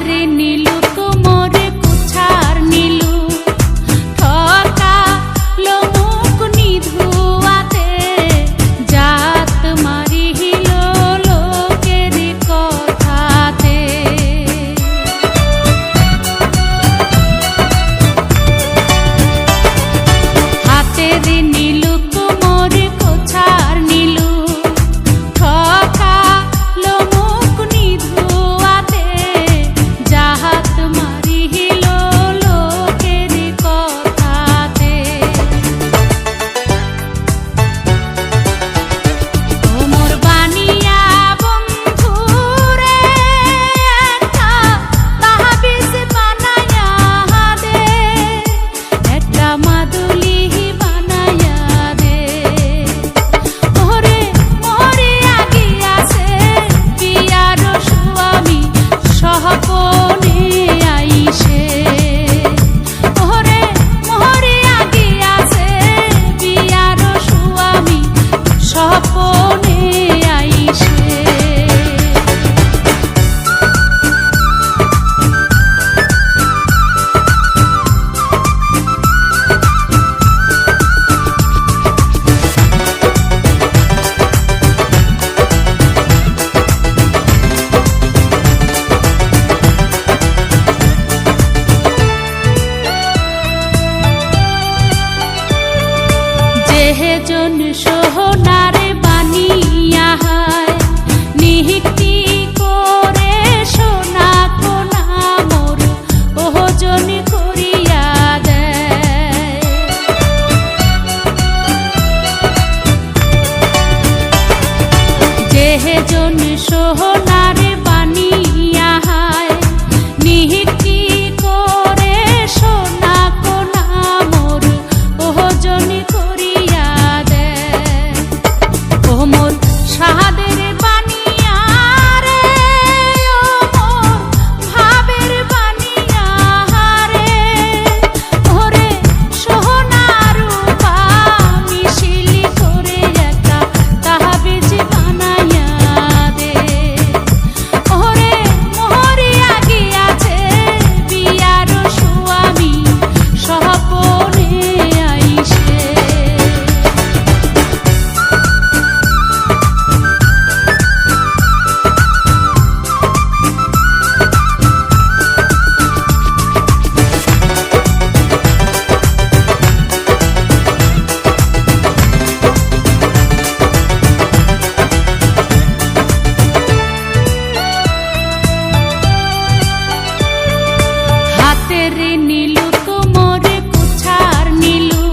রে নীলু কোমরে কুছার নীলু ঠকা লোমুক নিধুয়াতে জাত মারিল লোকের কথাতে হাতে রে নীলু কোমরে কুছার নীলু ঠকা লোমুক নিধুয়াতে জাত মারিল লোকের কথাতে মোর বানিয়া বন্ধুরে একটা তাহাবিজ বানায়া দে একটা মাদুলি বানায়া দে ওরে মোরে আগিয়াছে বিয়ার স্বামী সহপনে আইসে ওরে মোরে আগিয়াছে বিয়ার স্বামী সহপনে আইসে যেজন সোহনারে বানিয়া হায় নিহিতি করে সোনা কোনা মোর ওজন করিয়া দেয় যেজন সোহনারে বানিয়া হায় নিহিতি করে সোনা কোনা মোর ওজন করিয়া দেয় ও মোর সাহাদের বানিয়া রে ও মোর ভাবের বানিয়া রে ওরে সোনা রূপা মিশিলি করে একটা তাহাবিজ বানায়া দে ওরে মোহরে আগিয়াছে বিয়ার স্বামী সহপনে আইসে হাতে রে নীলু কোমরে কুছার নীলু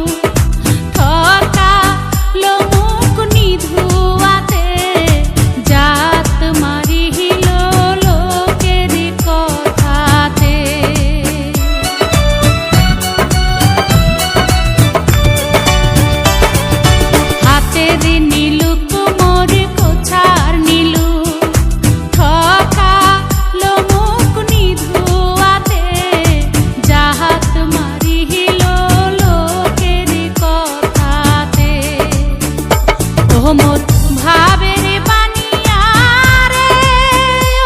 ঠকা লোমুক নিধুয়াতে জাত মারিল লোকের কথাতে হাতে রে নীলু কোমরে কুছার নীলু ঠকা লোমুক নিধুয়াতে জাত মারিল লোকের কথাতে ও মোর ভাবের বানিয়া রে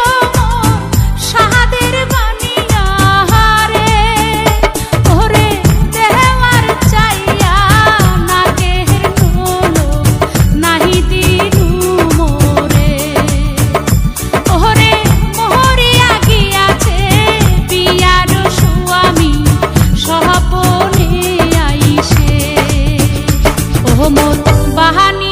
ও মোর সাহাদের বানিয়া রে ওরে দেওয়ার চাইয়া নাকের নোলো নাহি দিনু মোরে ওরে মোহরে আগিয়াছে বিয়ার স্বামী সহপনে আইসে ও মোর বাহানি